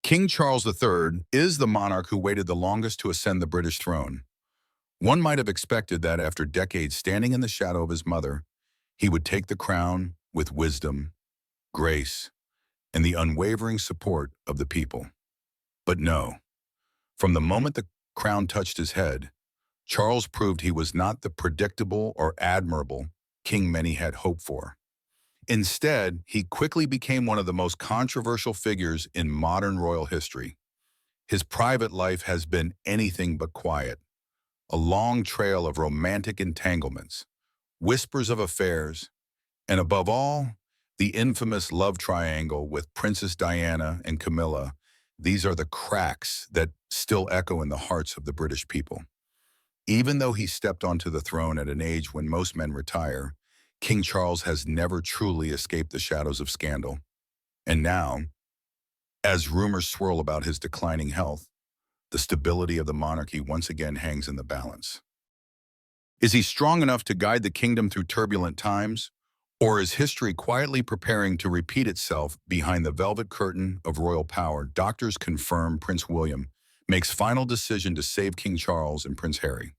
King Charles III is the monarch who waited the longest to ascend the British throne. One might have expected that after decades standing in the shadow of his mother, he would take the crown with wisdom, grace, and the unwavering support of the people. But no, from the moment the crown touched his head, Charles proved he was not the predictable or admirable king many had hoped for. Instead, he quickly became one of the most controversial figures in modern royal history. His private life has been anything but quiet, a long trail of romantic entanglements, whispers of affairs, and above all, the infamous love triangle with Princess Diana and Camilla. These are the cracks that still echo in the hearts of the British people. Even though he stepped onto the throne at an age when most men retire, King Charles has never truly escaped the shadows of scandal. And now, as rumors swirl about his declining health, the stability of the monarchy once again hangs in the balance. Is he strong enough to guide the kingdom through turbulent times, or is history quietly preparing to repeat itself behind the velvet curtain of royal power? Doctors confirm Prince William makes final decision to save King Charles and Prince Harry.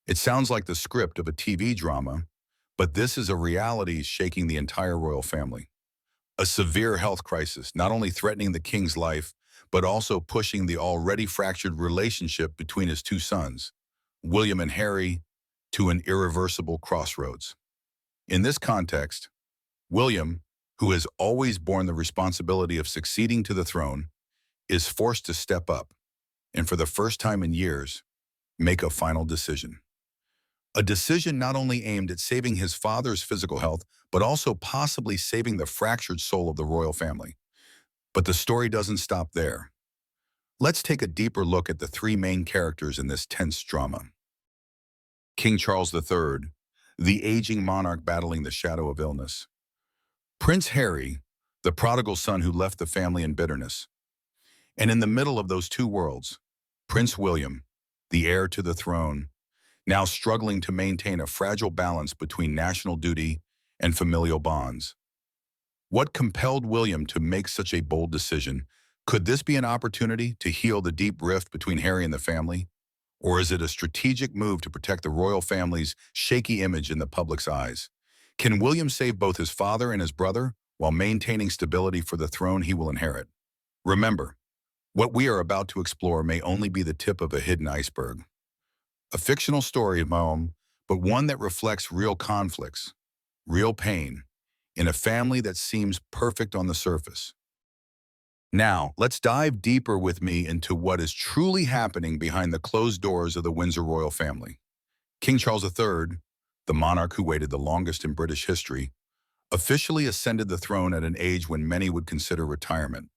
It sounds like the script of a TV drama, but this is a reality shaking the entire royal family. A severe health crisis, not only threatening the king's life, but also pushing the already fractured relationship between his two sons, William and Harry, to an irreversible crossroads. In this context, William, who has always borne the responsibility of succeeding to the throne, is forced to step up and, for the first time in years, make a final decision. A decision not only aimed at saving his father's physical health, but also possibly saving the fractured soul of the royal family. But the story doesn't stop there. Let's take a deeper look at the three main characters in this tense drama. King Charles III, the aging monarch battling the shadow of illness. Prince Harry, the prodigal son who left the family in bitterness. And in the middle of those two worlds, Prince William, the heir to the throne, now struggling to maintain a fragile balance between national duty and familial bonds. What compelled William to make such a bold decision? Could this be an opportunity to heal the deep rift between Harry and the family? Or is it a strategic move to protect the royal family's shaky image in the public's eyes? Can William save both his father and his brother while maintaining stability for the throne he will inherit? Remember, what we are about to explore may only be the tip of a hidden iceberg. A fictional story of my own, but one that reflects real conflicts, real pain, in a family that seems perfect on the surface. Now, let's dive deeper with me into what is truly happening behind the closed doors of the Windsor royal family. King Charles III, the monarch who waited the longest in British history, officially ascended the throne at an age when many would consider retirement.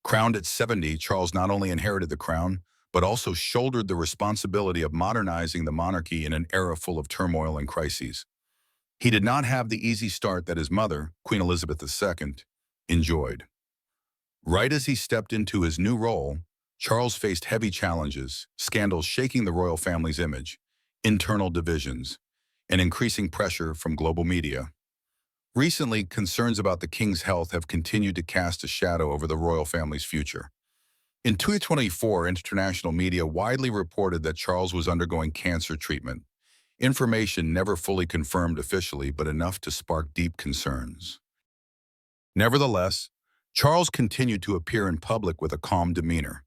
Crowned at 70, Charles not only inherited the crown, but also shouldered the responsibility of modernizing the monarchy in an era full of turmoil and crises. He did not have the easy start that his mother, Queen Elizabeth II, enjoyed. Right as he stepped into his new role, Charles faced heavy challenges, scandals shaking the royal family's image, internal divisions, and increasing pressure from global media. Recently, concerns about the king's health have continued to cast a shadow over the royal family's future. In 2024, international media widely reported that Charles was undergoing cancer treatment, information never fully confirmed officially, but enough to spark deep concerns. Nevertheless, Charles continued to appear in public with a calm demeanor,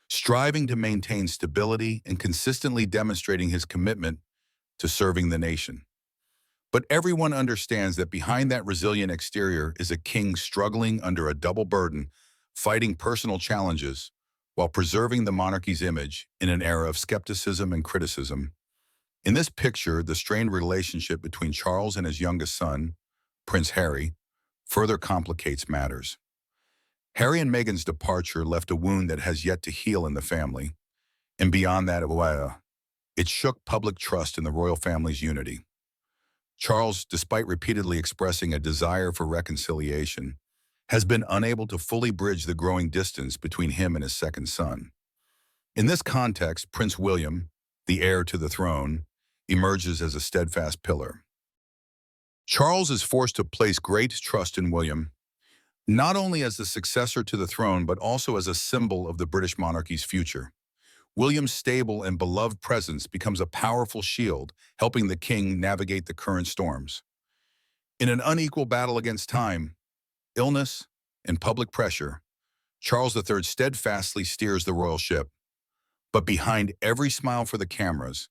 striving to maintain stability and consistently demonstrating his commitment to serving the nation. But everyone understands that behind that resilient exterior is a king struggling under a double burden, fighting personal challenges while preserving the monarchy's image in an era of skepticism and criticism. In this picture, the strained relationship between Charles and his youngest son, Prince Harry, further complicates matters. Harry and Meghan's departure left a wound that has yet to heal in the family, and beyond that, it shook public trust in the royal family's unity. Charles, despite repeatedly expressing a desire for reconciliation, has been unable to fully bridge the growing distance between him and his second son. In this context, Prince William, the heir to the throne, emerges as a steadfast pillar. Charles is forced to place great trust in William, not only as the successor to the throne but also as a symbol of the British monarchy's future. William's stable and beloved presence becomes a powerful shield, helping the king navigate the current storms. In an unequal battle against time, illness, and public pressure, Charles III steadfastly steers the royal ship. But behind every smile for the cameras,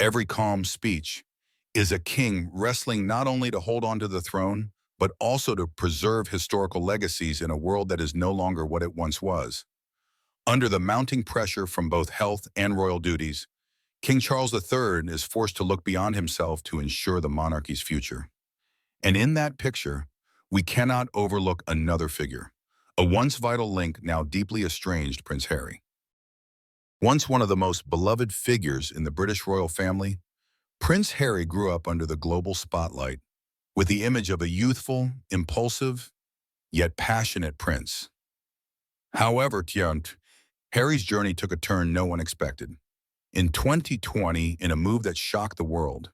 every calm speech, is a king wrestling not only to hold on to the throne, but also to preserve historical legacies in a world that is no longer what it once was. Under the mounting pressure from both health and royal duties, King Charles III is forced to look beyond himself to ensure the monarchy's future. And in that picture, we cannot overlook another figure, a once vital link now deeply estranged Prince Harry. Once one of the most beloved figures in the British royal family, Prince Harry grew up under the global spotlight with the image of a youthful, impulsive, yet passionate prince. However, Harry's journey took a turn no one expected. In 2020, in a move that shocked the world,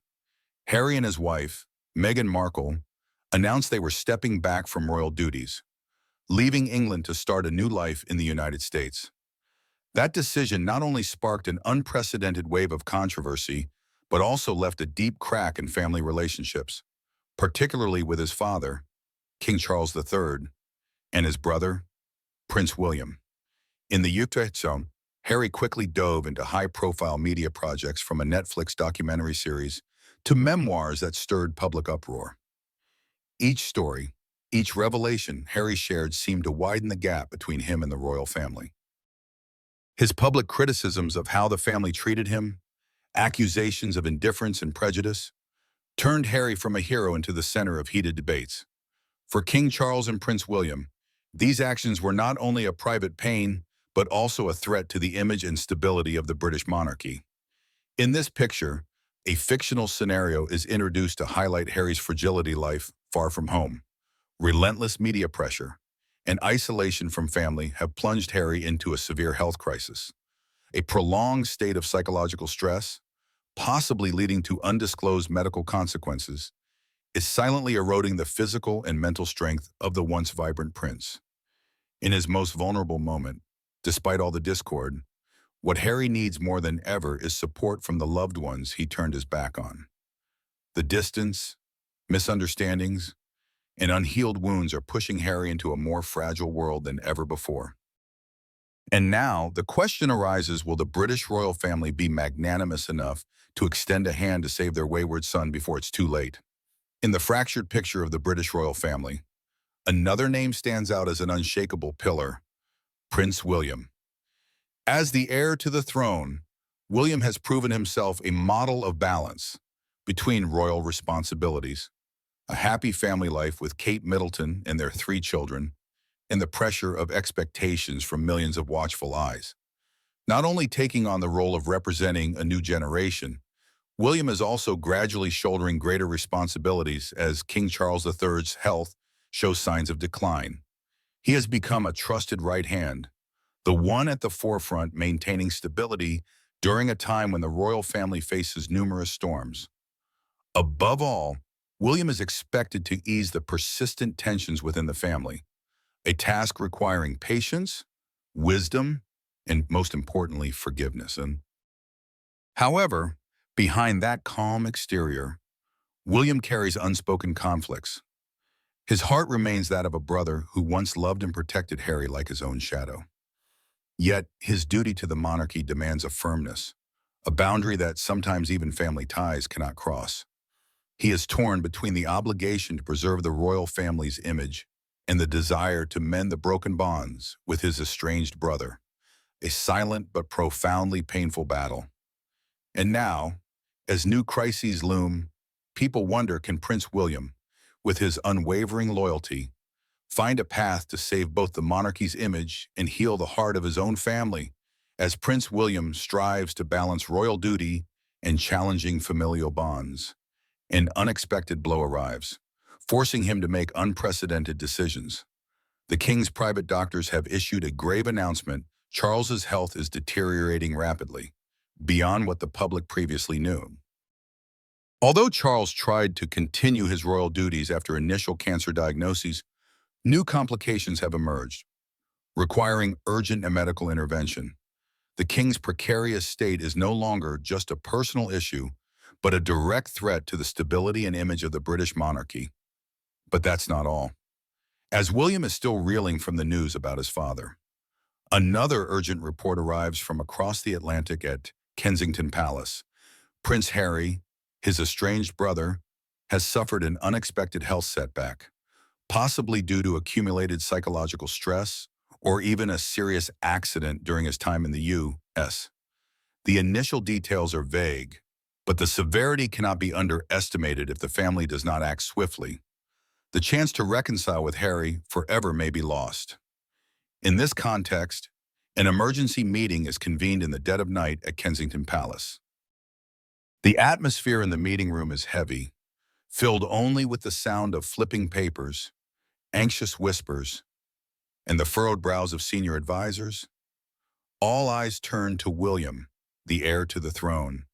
Harry and his wife, Meghan Markle, announced they were stepping back from royal duties, leaving England to start a new life in the United States. That decision not only sparked an unprecedented wave of controversy, but also left a deep crack in family relationships, particularly with his father, King Charles III, and his brother, Prince William. In the UK zone, Harry quickly dove into high-profile media projects from a Netflix documentary series to memoirs that stirred public uproar. Each story, each revelation Harry shared seemed to widen the gap between him and the royal family. His public criticisms of how the family treated him, accusations of indifference and prejudice, turned Harry from a hero into the center of heated debates. For King Charles and Prince William, these actions were not only a private pain, but also a threat to the image and stability of the British monarchy. In this picture, a fictional scenario is introduced to highlight Harry's fragility life far from home. Relentless media pressure and isolation from family have plunged Harry into a severe health crisis. A prolonged state of psychological stress, possibly leading to undisclosed medical consequences, is silently eroding the physical and mental strength of the once vibrant prince. In his most vulnerable moment, despite all the discord, what Harry needs more than ever is support from the loved ones he turned his back on. The distance, misunderstandings, and unhealed wounds are pushing Harry into a more fragile world than ever before. And now, the question arises, will the British royal family be magnanimous enough to extend a hand to save their wayward son before it's too late? In the fractured picture of the British royal family, another name stands out as an unshakable pillar: Prince William. As the heir to the throne, William has proven himself a model of balance between royal responsibilities, a happy family life with Kate Middleton and their 3 children, and the pressure of expectations from millions of watchful eyes. Not only taking on the role of representing a new generation, William is also gradually shouldering greater responsibilities as King Charles III's health shows signs of decline. He has become a trusted right hand, the one at the forefront maintaining stability during a time when the royal family faces numerous storms. Above all, William is expected to ease the persistent tensions within the family, a task requiring patience, wisdom, and most importantly, forgiveness. However, behind that calm exterior, William carries unspoken conflicts. His heart remains that of a brother who once loved and protected Harry like his own shadow. Yet, his duty to the monarchy demands a firmness, a boundary that sometimes even family ties cannot cross. He is torn between the obligation to preserve the royal family's image and the desire to mend the broken bonds with his estranged brother, a silent but profoundly painful battle. And now, as new crises loom, people wonder, can Prince William, with his unwavering loyalty, find a path to save both the monarchy's image and heal the heart of his own family, as Prince William strives to balance royal duty and challenging familial bonds? An unexpected blow arrives, forcing him to make unprecedented decisions. The king's private doctors have issued a grave announcement: Charles's health is deteriorating rapidly, beyond what the public previously knew. Although Charles tried to continue his royal duties after initial cancer diagnoses, New complications have emerged, requiring urgent medical intervention. The king's precarious state is no longer just a personal issue, but a direct threat to the stability and image of the British monarchy. But that's not all. As William is still reeling from the news about his father, another urgent report arrives from across the Atlantic at Kensington Palace. Prince Harry, his estranged brother, has suffered an unexpected health setback, possibly due to accumulated psychological stress or even a serious accident during his time in the U.S. The initial details are vague, but the severity cannot be underestimated if the family does not act swiftly. The chance to reconcile with Harry forever may be lost. In this context, an emergency meeting is convened in the dead of night at Kensington Palace. The atmosphere in the meeting room is heavy, filled only with the sound of flipping papers, anxious whispers, and the furrowed brows of senior advisors. All eyes turn to William, the heir to the throne,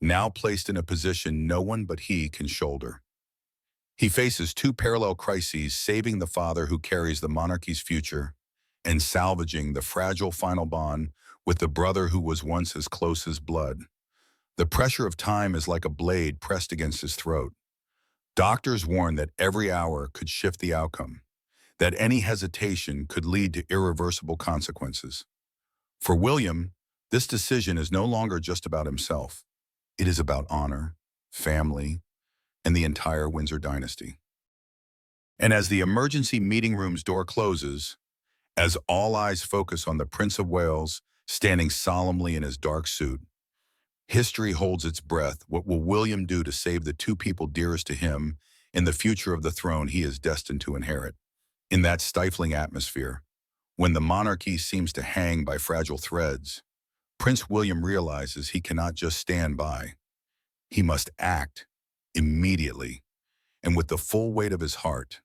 now placed in a position no one but he can shoulder. He faces two parallel crises: saving the father who carries the monarchy's future and salvaging the fragile final bond with the brother who was once as close as blood. The pressure of time is like a blade pressed against his throat. Doctors warn that every hour could shift the outcome, that any hesitation could lead to irreversible consequences. For William, this decision is no longer just about himself. It is about honor, family, and the entire Windsor dynasty. And as the emergency meeting room's door closes, as all eyes focus on the Prince of Wales standing solemnly in his dark suit, history holds its breath. What will William do to save the two people dearest to him in the future of the throne he is destined to inherit? In that stifling atmosphere, when the monarchy seems to hang by fragile threads, Prince William realizes he cannot just stand by. He must act immediately and with the full weight of his heart.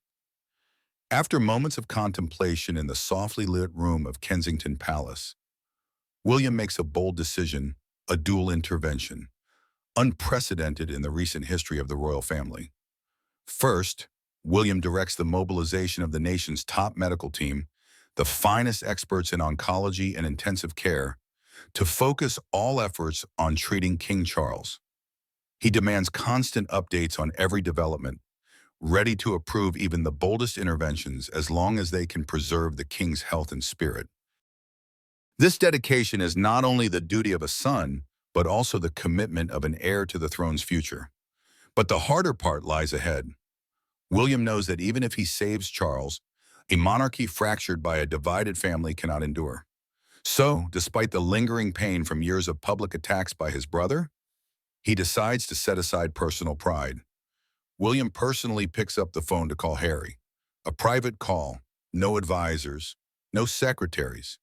After moments of contemplation in the softly lit room of Kensington Palace, William makes a bold decision, a dual intervention, unprecedented in the recent history of the royal family. First, William directs the mobilization of the nation's top medical team, the finest experts in oncology and intensive care, to focus all efforts on treating King Charles. He demands constant updates on every development, ready to approve even the boldest interventions as long as they can preserve the king's health and spirit. This dedication is not only the duty of a son, but also the commitment of an heir to the throne's future. But the harder part lies ahead. William knows that even if he saves Charles, a monarchy fractured by a divided family cannot endure. So, despite the lingering pain from years of public attacks by his brother, he decides to set aside personal pride. William personally picks up the phone to call Harry. A private call, no advisors, no secretaries,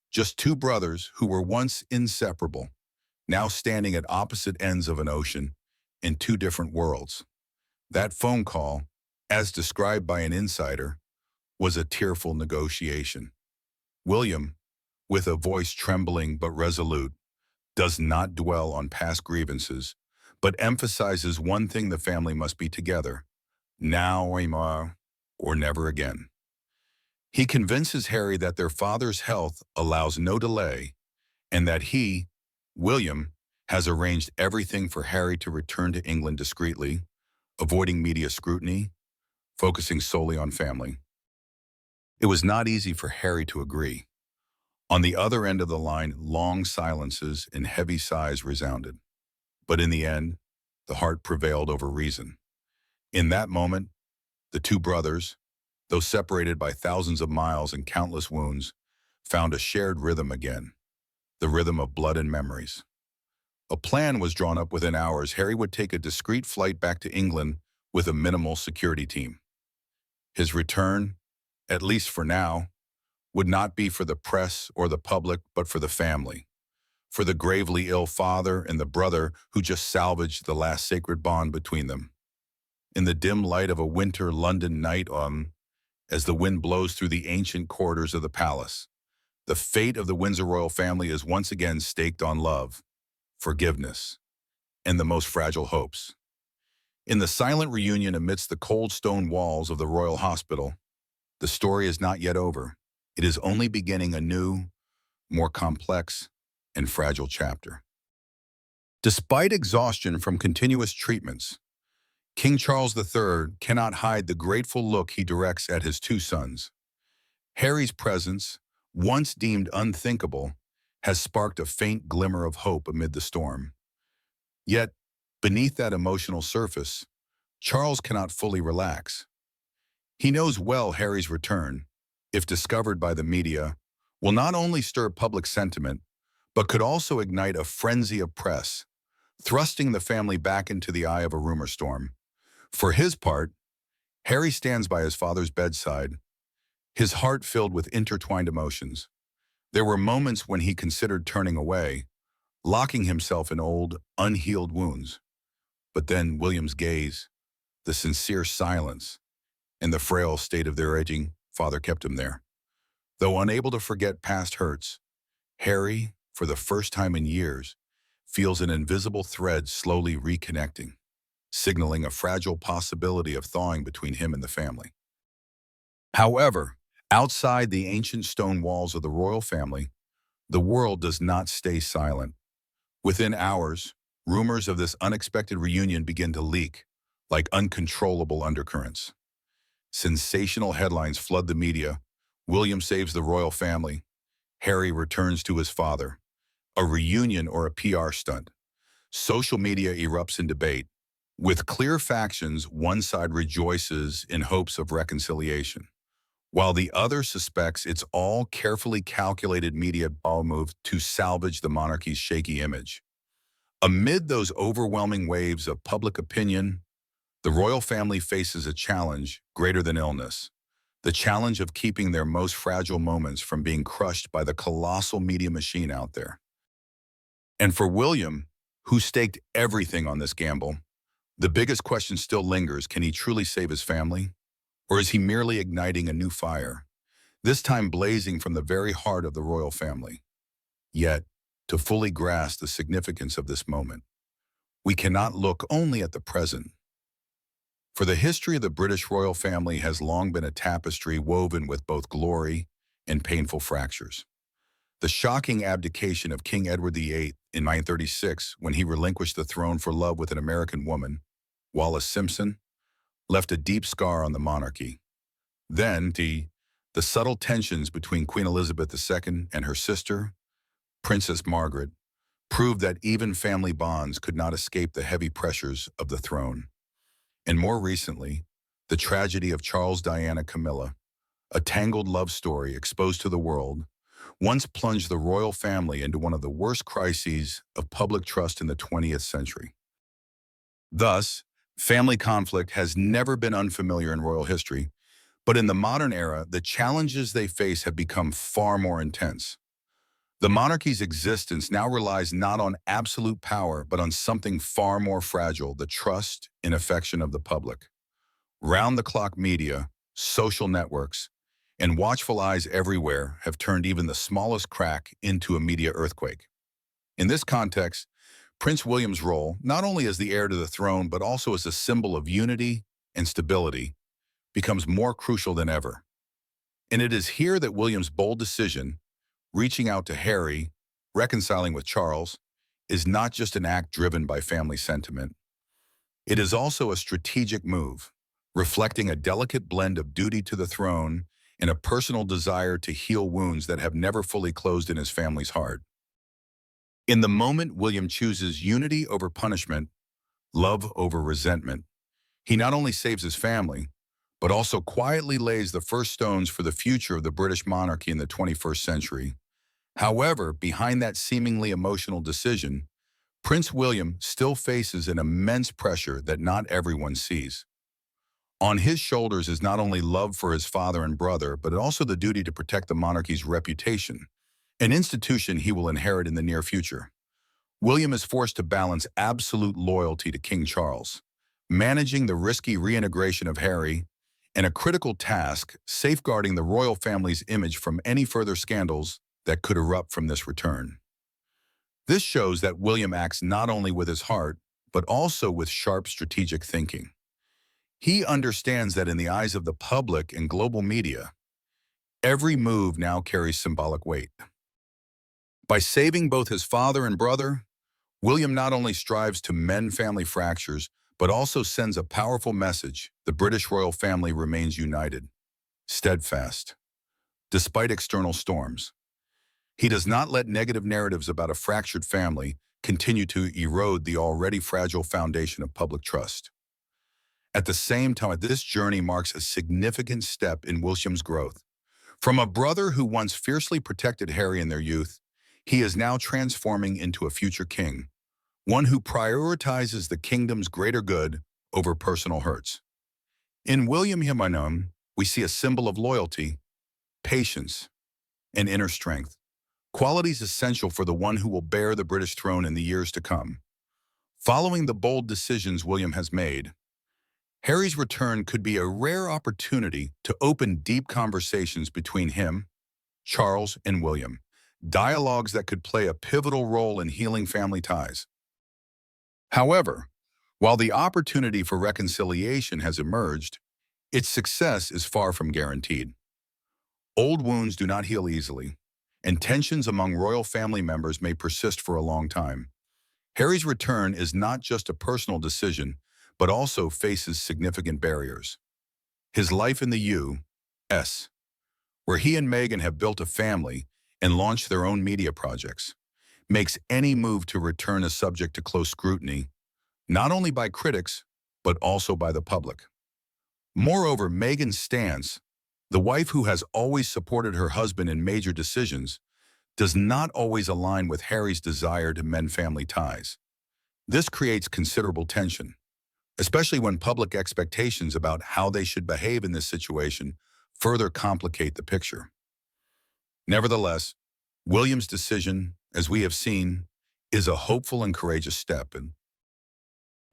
just two brothers who were once inseparable, now standing at opposite ends of an ocean in two different worlds. That phone call, as described by an insider, was a tearful negotiation. William, with a voice trembling but resolute, does not dwell on past grievances, but emphasizes one thing: the family must be together, now or never again. He convinces Harry that their father's health allows no delay, and that he, William, has arranged everything for Harry to return to England discreetly, avoiding media scrutiny, focusing solely on family. It was not easy for Harry to agree. On the other end of the line, long silences and heavy sighs resounded. But in the end, the heart prevailed over reason. In that moment, the two brothers, though separated by thousands of miles and countless wounds, found a shared rhythm again, the rhythm of blood and memories. A plan was drawn up. Within hours. Harry would take a discreet flight back to England with a minimal security team. His return, at least for now, would not be for the press or the public, but for the family, for the gravely ill father and the brother who just salvaged the last sacred bond between them. In the dim light of a winter London night, as the wind blows through the ancient corridors of the palace, the fate of the Windsor royal family is once again staked on love, forgiveness, and the most fragile hopes. In the silent reunion amidst the cold stone walls of the royal hospital, The story is not yet over. It is only beginning a new, more complex, and fragile chapter. Despite exhaustion from continuous treatments, King Charles III cannot hide the grateful look he directs at his two sons. Harry's presence, once deemed unthinkable, has sparked a faint glimmer of hope amid the storm. Yet, beneath that emotional surface, Charles cannot fully relax. He knows well Harry's return, if discovered by the media, will not only stir public sentiment, but could also ignite a frenzy of press, thrusting the family back into the eye of a rumor storm. For his part, Harry stands by his father's bedside, his heart filled with intertwined emotions. There were moments when he considered turning away, locking himself in old, unhealed wounds. But then William's gaze, the sincere silence, and the frail state of their aging father kept him there. Though unable to forget past hurts, Harry, for the first time in years, feels an invisible thread slowly reconnecting, signaling a fragile possibility of thawing between him and the family. However, outside the ancient stone walls of the royal family, the world does not stay silent. Within hours, rumors of this unexpected reunion begin to leak, like uncontrollable undercurrents. Sensational headlines flood the media. William saves the royal family. Harry returns to his father. A reunion or a PR stunt. Social media erupts in debate. With clear factions, one side rejoices in hopes of reconciliation, while the other suspects it's all carefully calculated media ball move to salvage the monarchy's shaky image. Amid those overwhelming waves of public opinion, the royal family faces a challenge greater than illness, the challenge of keeping their most fragile moments from being crushed by the colossal media machine out there. And for William, who staked everything on this gamble, the biggest question still lingers: can he truly save his family? Or is he merely igniting a new fire, this time blazing from the very heart of the royal family? Yet, to fully grasp the significance of this moment, we cannot look only at the present. For the history of the British royal family has long been a tapestry woven with both glory and painful fractures. The shocking abdication of King Edward VIII in 936, when he relinquished the throne for love with an American woman, Wallis Simpson, left a deep scar on the monarchy. Then, the subtle tensions between Queen Elizabeth II and her sister, Princess Margaret, proved that even family bonds could not escape the heavy pressures of the throne. And more recently, the tragedy of Charles Diana Camilla, a tangled love story exposed to the world, once plunged the royal family into one of the worst crises of public trust in the 20th century. Thus, family conflict has never been unfamiliar in royal history, but in the modern era, the challenges they face have become far more intense. The monarchy's existence now relies not on absolute power, but on something far more fragile: the trust and affection of the public. Round-the-clock media, social networks, and watchful eyes everywhere have turned even the smallest crack into a media earthquake. In this context, Prince William's role, not only as the heir to the throne, but also as a symbol of unity and stability, becomes more crucial than ever. And it is here that William's bold decision, reaching out to Harry, reconciling with Charles, is not just an act driven by family sentiment. It is also a strategic move, reflecting a delicate blend of duty to the throne and a personal desire to heal wounds that have never fully closed in his family's heart. In the moment William chooses unity over punishment, love over resentment, he not only saves his family, but also quietly lays the first stones for the future of the British monarchy in the 21st century. However, behind that seemingly emotional decision, Prince William still faces an immense pressure that not everyone sees. On his shoulders is not only love for his father and brother, but also the duty to protect the monarchy's reputation, an institution he will inherit in the near future. William is forced to balance absolute loyalty to King Charles, managing the risky reintegration of Harry, and a critical task safeguarding the royal family's image from any further scandals that could erupt from this return. This shows that William acts not only with his heart, but also with sharp strategic thinking. He understands that in the eyes of the public and global media, Every move now carries symbolic weight. By saving both his father and brother, William not only strives to mend family fractures, but also sends a powerful message: the British royal family remains united, steadfast, despite external storms. He does not let negative narratives about a fractured family continue to erode the already fragile foundation of public trust. At the same time, this journey marks a significant step in William's growth. From a brother who once fiercely protected Harry in their youth, he is now transforming into a future king, one who prioritizes the kingdom's greater good over personal hurts. In William Himonom, we see a symbol of loyalty, patience, and inner strength, qualities essential for the one who will bear the British throne in the years to come. Following the bold decisions William has made, Harry's return could be a rare opportunity to open deep conversations between him, Charles, and William, dialogues that could play a pivotal role in healing family ties. However, while the opportunity for reconciliation has emerged, its success is far from guaranteed. Old wounds do not heal easily, and tensions among royal family members may persist for a long time. Harry's return is not just a personal decision, but also faces significant barriers. His life in the U.S., where he and Meghan have built a family and launched their own media projects, makes any move to return a subject to close scrutiny, not only by critics, but also by the public. Moreover, Meghan's stance, the wife who has always supported her husband in major decisions, does not always align with Harry's desire to mend family ties. This creates considerable tension, especially when public expectations about how they should behave in this situation further complicate the picture. Nevertheless, William's decision, as we have seen, is a hopeful and courageous step, and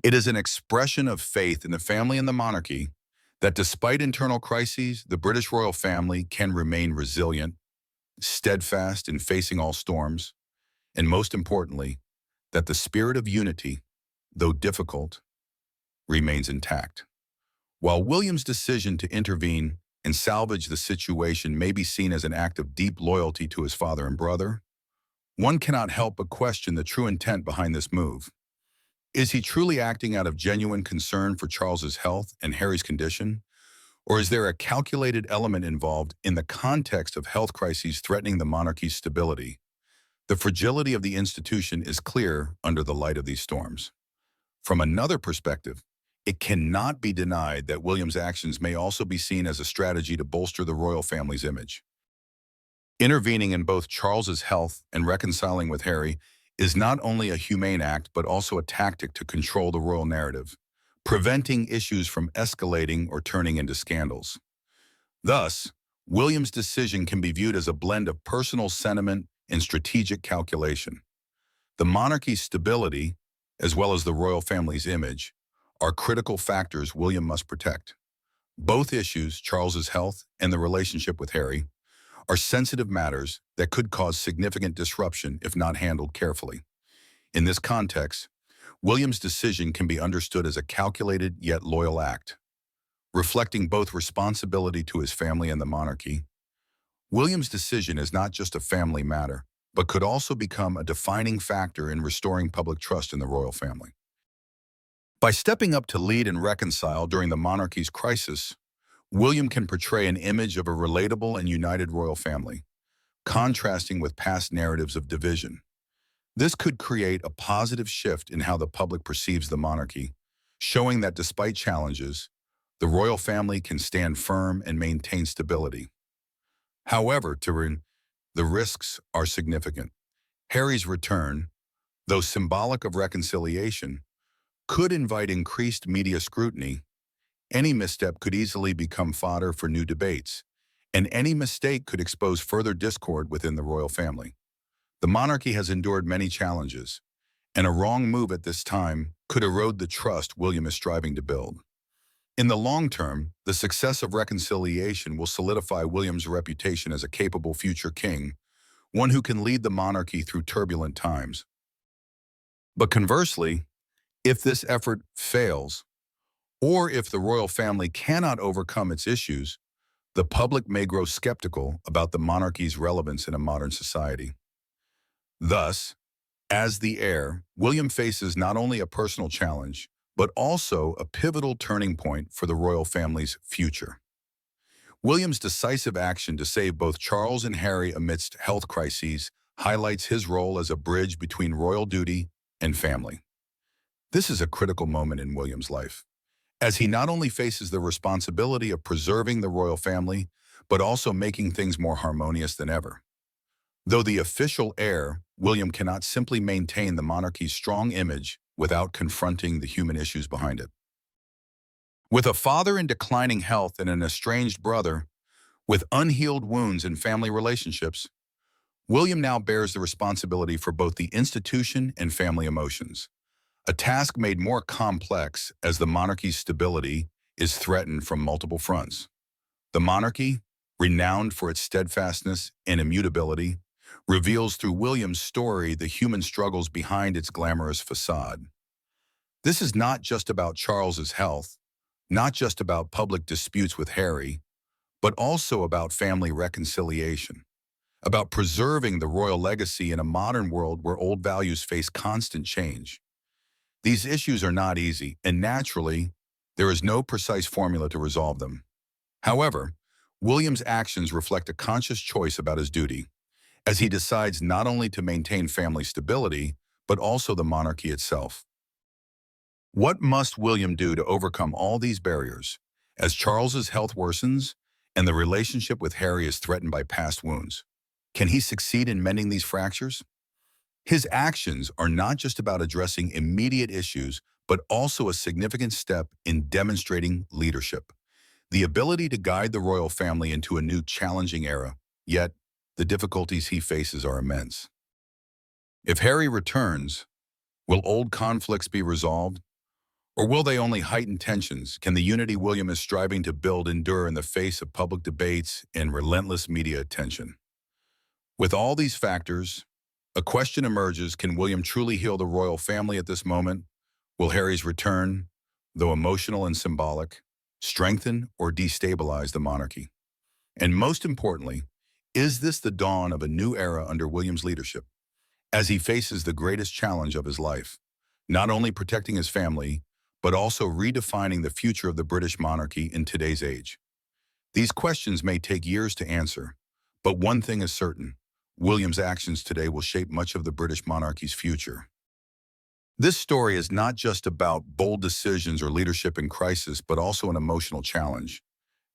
it is an expression of faith in the family and the monarchy that despite internal crises, the British royal family can remain resilient, steadfast in facing all storms, and most importantly, that the spirit of unity, though difficult, remains intact. While William's decision to intervene and salvage the situation may be seen as an act of deep loyalty to his father and brother, one cannot help but question the true intent behind this move. Is he truly acting out of genuine concern for Charles's health and Harry's condition? Or is there a calculated element involved in the context of health crises threatening the monarchy's stability? The fragility of the institution is clear under the light of these storms. From another perspective, it cannot be denied that William's actions may also be seen as a strategy to bolster the royal family's image. Intervening in both Charles's health and reconciling with Harry is not only a humane act but also a tactic to control the royal narrative, preventing issues from escalating or turning into scandals. Thus, William's decision can be viewed as a blend of personal sentiment and strategic calculation. The monarchy's stability, as well as the royal family's image, are critical factors William must protect. Both issues, Charles's health and the relationship with Harry, are sensitive matters that could cause significant disruption if not handled carefully. In this context, William's decision can be understood as a calculated yet loyal act, reflecting both responsibility to his family and the monarchy. William's decision is not just a family matter, but could also become a defining factor in restoring public trust in the royal family. By stepping up to lead and reconcile during the monarchy's crisis, William can portray an image of a relatable and united royal family, contrasting with past narratives of division. This could create a positive shift in how the public perceives the monarchy, showing that despite challenges, the royal family can stand firm and maintain stability. However, the risks are significant. Harry's return, though symbolic of reconciliation, could invite increased media scrutiny. Any misstep could easily become fodder for new debates, and any mistake could expose further discord within the royal family. The monarchy has endured many challenges, and a wrong move at this time could erode the trust William is striving to build. In the long term, the success of reconciliation will solidify William's reputation as a capable future king, one who can lead the monarchy through turbulent times. But conversely, if this effort fails, or if the royal family cannot overcome its issues, the public may grow skeptical about the monarchy's relevance in a modern society. Thus, as the heir, William faces not only a personal challenge, but also a pivotal turning point for the royal family's future. William's decisive action to save both Charles and Harry amidst health crises highlights his role as a bridge between royal duty and family. This is a critical moment in William's life, as he not only faces the responsibility of preserving the royal family, but also making things more harmonious than ever. Though the official heir, William cannot simply maintain the monarchy's strong image without confronting the human issues behind it. With a father in declining health and an estranged brother with unhealed wounds in family relationships, William now bears the responsibility for both the institution and family emotions, a task made more complex as the monarchy's stability is threatened from multiple fronts. The monarchy, renowned for its steadfastness and immutability, reveals through William's story the human struggles behind its glamorous facade. This is not just about Charles's health, not just about public disputes with Harry, but also about family reconciliation, about preserving the royal legacy in a modern world where old values face constant change. These issues are not easy, and naturally, there is no precise formula to resolve them. However, William's actions reflect a conscious choice about his duty, as he decides not only to maintain family stability, but also the monarchy itself. What must William do to overcome all these barriers, as Charles's health worsens and the relationship with Harry is threatened by past wounds? Can he succeed in mending these fractures? His actions are not just about addressing immediate issues, but also a significant step in demonstrating leadership, the ability to guide the royal family into a new challenging era, yet the difficulties he faces are immense. If Harry returns, will old conflicts be resolved? Or will they only heighten tensions? Can the unity William is striving to build endure in the face of public debates and relentless media attention? With all these factors, a question emerges: can William truly heal the royal family at this moment? Will Harry's return, though emotional and symbolic, strengthen or destabilize the monarchy? And most importantly, is this the dawn of a new era under William's leadership, as he faces the greatest challenge of his life, not only protecting his family, but also redefining the future of the British monarchy in today's age? These questions may take years to answer, but one thing is certain: William's actions today will shape much of the British monarchy's future. This story is not just about bold decisions or leadership in crisis, but also an emotional challenge,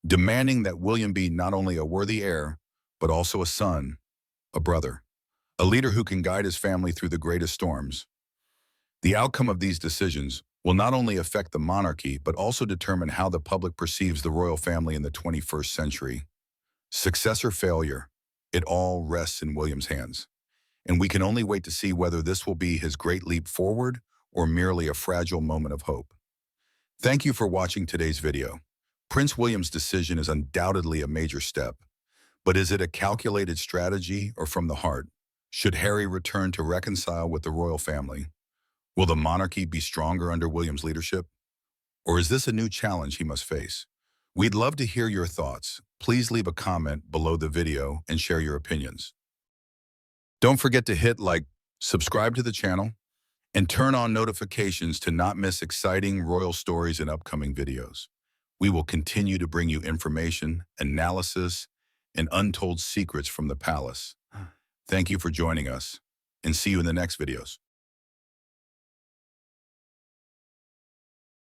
demanding that William be not only a worthy heir, but also a son, a brother, a leader who can guide his family through the greatest storms. The outcome of these decisions will not only affect the monarchy, but also determine how the public perceives the royal family in the 21st century. Success or failure, it all rests in William's hands, and we can only wait to see whether this will be his great leap forward or merely a fragile moment of hope. Thank you for watching today's video. Prince William's decision is undoubtedly a major step, but is it a calculated strategy or from the heart? Should Harry return to reconcile with the royal family? Will the monarchy be stronger under William's leadership? Or is this a new challenge he must face? We'd love to hear your thoughts. Please leave a comment below the video and share your opinions. Don't forget to hit like, subscribe to the channel, and turn on notifications to not miss exciting royal stories and upcoming videos. We will continue to bring you information, analysis, and untold secrets from the palace. Thank you for joining us, and see you in the next videos.